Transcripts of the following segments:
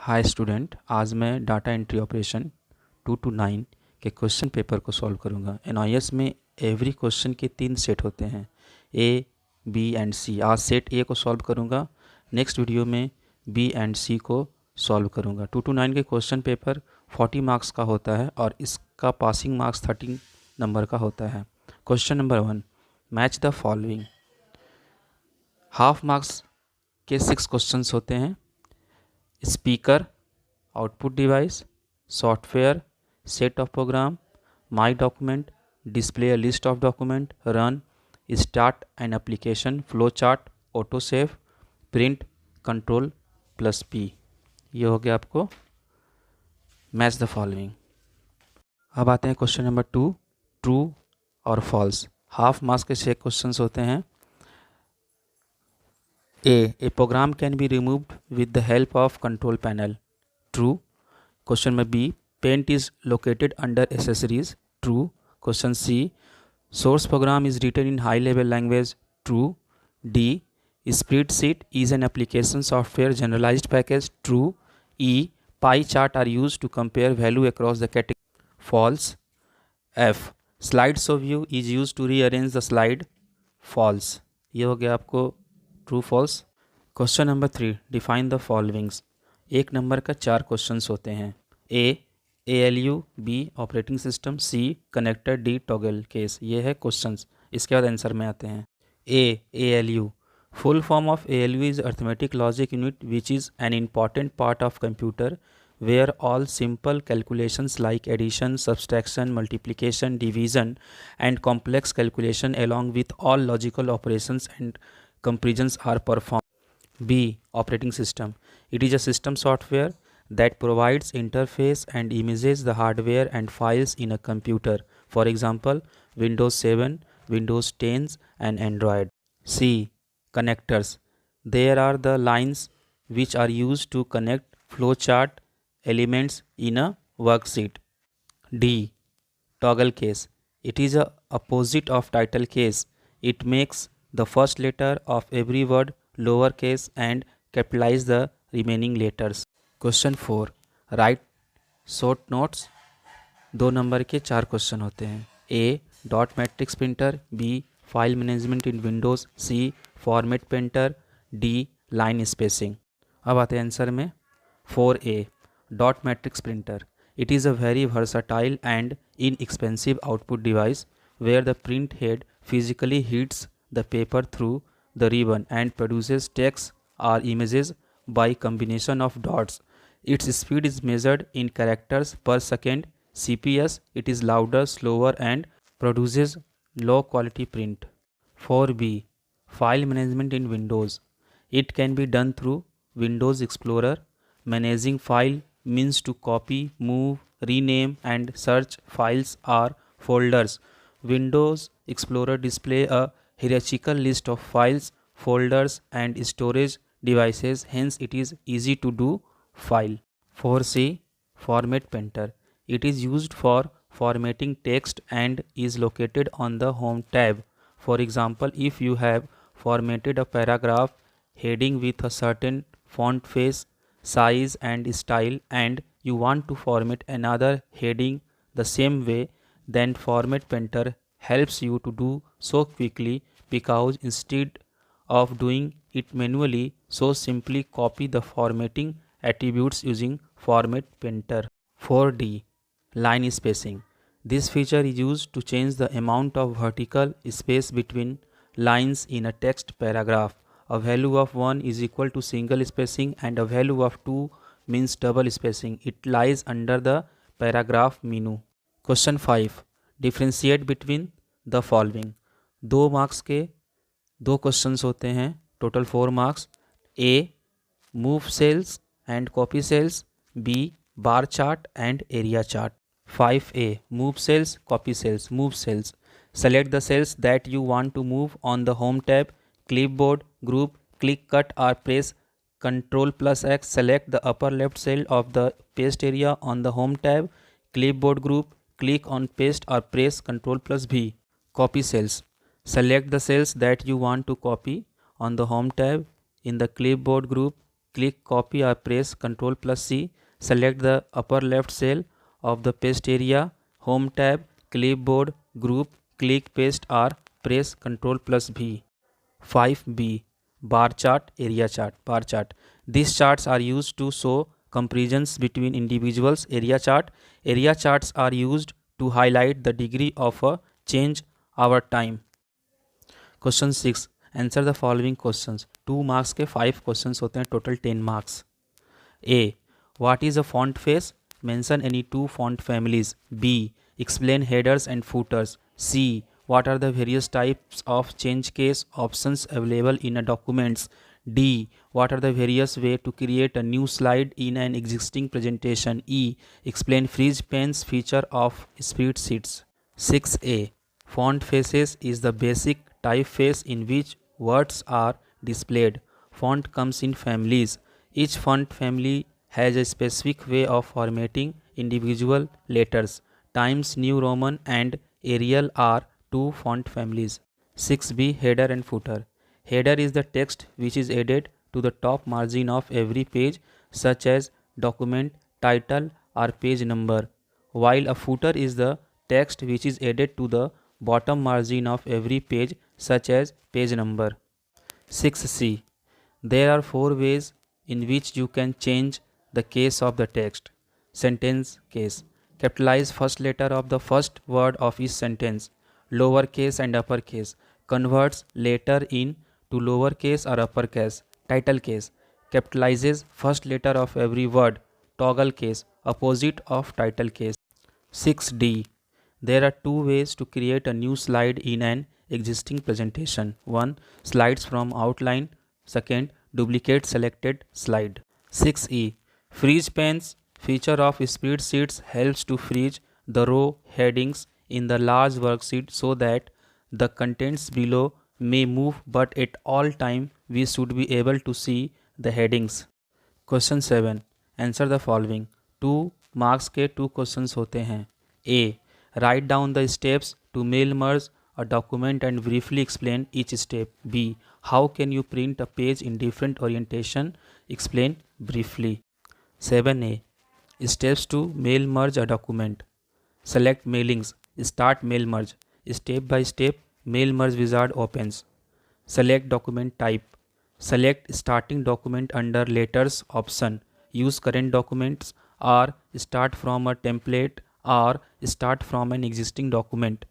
Hi student, आज मैं data entry operation 2 to 9 के क्वेश्चन पेपर को सॉल्व करूंगा। एनआईएस में एवरी क्वेश्चन के 3 सेट होते हैं, ए, बी एंड सी। आज सेट ए को सॉल्व करूंगा, नेक्स्ट वीडियो में बी एंड सी को सॉल्व करूंगा। 2 to 9 के क्वेश्चन पेपर 40 मार्क्स का होता है और इसका पासिंग मार्क्स 13 नंबर का होता है। Question number 1, match the following. Half marks के 6 क्वेश्चंस होते हैं। Speaker, output device, software, set of program, my document, display a list of document, run, start an application, flow chart, auto save, print, control plus P. ये हो गया आपको match the following. अब आते हैं क्वेश्चन नंबर 2, ट्रू और false. Half marks के 6 questions होते हैं। A program can be removed with the help of control panel. True. Question number B, paint is located under accessories. True. Question C, source program is written in high level language. True. D, spreadsheet is an application software generalized package. True. E, pie chart are used to compare value across the category. False. F, slideshow view is used to rearrange the slide. False. ये हो गया आपको true false. Question number 3, define the followings. एक number का 4 questions होते हैं। A, ALU, B, operating system, C, connector, D, toggle case. ये है क्वेश्चंस। इसके बाद आंसर में आते हैं। A, ALU, full form of ALU is arithmetic logic unit which is an important part of computer where all simple calculations like addition, subtraction, multiplication, division and complex calculation along with all logical operations and comparisons are performed. B, operating system. It is a system software that provides interface and images the hardware and files in a computer. For example, Windows 7, Windows 10 and Android. C, connectors. There are the lines which are used to connect flowchart elements in a worksheet. D, toggle case. It is a opposite of title case. It makes the first letter of every word lowercase and capitalize the remaining letters. Question 4, write short notes। 2 number के 4 question होते हैं। A, dot matrix printer, B, file management in Windows, C, format printer, D, line spacing. अब आते हैं answer में। 4A, dot matrix printer. It is a very versatile and inexpensive output device where the print head physically hits the paper through the ribbon and produces text or images by combination of dots. Its speed is measured in characters per second. CPS, it is louder, slower and produces low quality print. 4B, file management in Windows. It can be done through Windows Explorer. Managing file means to copy, move, rename and search files or folders. Windows Explorer display a hierarchical list of files, folders and storage devices, hence it is easy to do file. 4C, format printer. It is used for formatting text and is located on the home tab. For example, if you have formatted a paragraph heading with a certain font face, size and style and you want to format another heading the same way, then format printer helps you to do so quickly because instead of doing it manually, so simply copy the formatting attributes using format printer. 4D, line spacing. This feature is used to change the amount of vertical space between lines in a text paragraph. A value of 1 is equal to single spacing and a value of 2 means double spacing. It lies under the paragraph menu. Question 5, differentiate between the following। 2 marks के 2 questions होते हैं, total 4 marks. A, move cells and copy cells, B, bar chart and area chart। 5A, move cells, copy cells, move cells. Select the cells that you want to move on the home tab, clipboard, group, click, cut or press Ctrl plus X. Select the upper left cell of the paste area on the home tab, clipboard group, click on paste or press Ctrl plus V. Copy cells. Select the cells that you want to copy on the home tab in the clipboard group, click copy or press Ctrl plus C. Select the upper left cell of the paste area, home tab, clipboard, group, click paste or press Ctrl plus V. 5b. Bar chart, area chart, bar chart. These charts are used to show comparisons between individuals. Area charts are used to highlight the degree of a change over time. Question 6. Answer the following questions. 2 marks के 5 questions होते हैं, total 10 marks. A. What is a font face? Mention any 2 font families. B. Explain headers and footers. C. What are the various types of change case options available in a documents? D. What are the various ways to create a new slide in an existing presentation? E. Explain freeze panes feature of spreadsheets. 6a. Font faces is the basic typeface in which words are displayed. Font comes in families. Each font family has a specific way of formatting individual letters. Times New Roman and Arial are 2 font families. 6b. Header and footer. Header is the text which is added to the top margin of every page, such as document, title or page number, while a footer is the text which is added to the bottom margin of every page, such as page number. 6c. There are 4 ways in which you can change the case of the text. Sentence case. Capitalize first letter of the first word of each sentence. Lowercase and uppercase. Converts letter in to lowercase or uppercase. Title case. Capitalizes first letter of every word. Toggle case. Opposite of title case. 6d. There are 2 ways to create a new slide in an existing presentation. 1. Slides from outline. 2. Duplicate selected slide. 6e. Freeze panes feature of spreadsheets helps to freeze the row headings in the large worksheet so that the contents below may move, but at all time we should be able to see the headings. Question 7. Answer the following. 2 marks के 2 questions होते हैं. A. Write down the steps to mail merge a document and briefly explain each step. B. How can you print a page in different orientation? Explain briefly. 7a. Steps to mail merge a document. Select mailings. Start mail merge. Step by step, mail merge wizard opens. Select document type. Select starting document under letters option. Use current documents or start from a template or start from an existing document.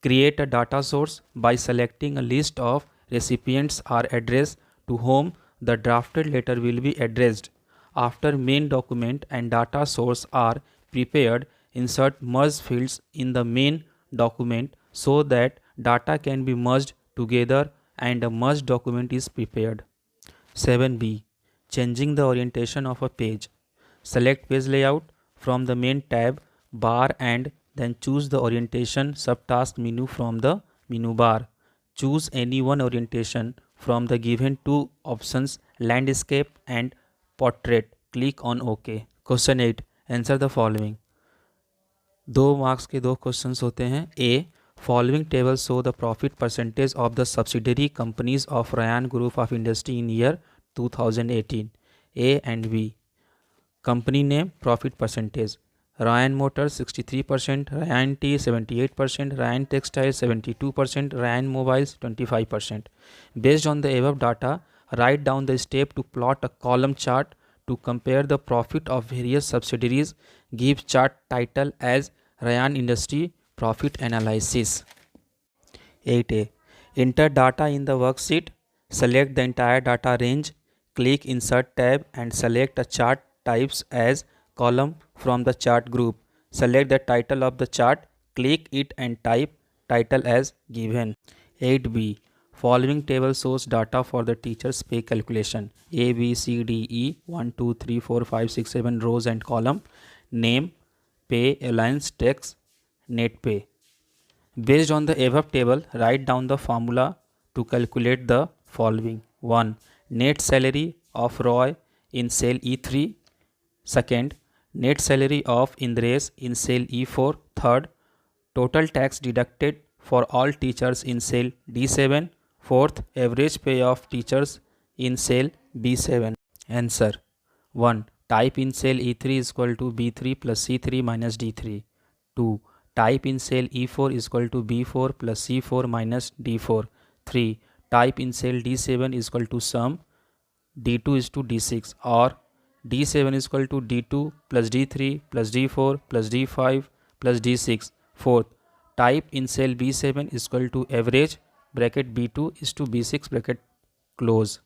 Create a data source by selecting a list of recipients or address to whom the drafted letter will be addressed. After main document and data source are prepared, insert merge fields in the main document so that data can be merged together and a merged document is prepared. 7b. Changing the orientation of a page. Select page layout from the main tab bar and then choose the orientation subtask menu from the menu bar. Choose any one orientation from the given 2 options, landscape and portrait. Click on OK. Question 8. Answer the following. 2 marks के 2 questions होते हैं. A. Following tables show the profit percentage of the subsidiary companies of Ryan Group of Industry in year 2018. A and B. Company name, profit percentage. Ryan Motors 63%, Ryan Tea 78%, Ryan Textiles 72%, Ryan Mobiles 25%. Based on the above data, write down the step to plot a column chart to compare the profit of various subsidiaries. Give chart title as Ryan Industry Profit Analysis. 8a. Enter data in the worksheet. Select the entire data range. Click Insert tab and select a chart types as column from the chart group. Select the title of the chart. Click it and type title as given. 8b. Following table shows data for the teacher's pay calculation. A, B, C, D, E, 1, 2, 3, 4, 5, 6, 7 rows and column. Name, pay, alliance, tax, net pay. Based on the above table, write down the formula to calculate the following. 1. Net salary of Roy in cell E3. Second, net salary of Indresh in cell E4. Third, total tax deducted for all teachers in cell D7. Fourth, average pay of teachers in cell B7. Answer 1. Type in cell E3 is equal to B3 plus C3 minus D3. 2. Type in cell E4 is equal to B4 plus C4 minus D4. 3. Type in cell D7 is equal to sum D2 is to D6, or D7 is equal to D2 plus D3 plus D4 plus D5 plus D6. 4th, type in cell B7 is equal to average bracket B2 is to B6 bracket close.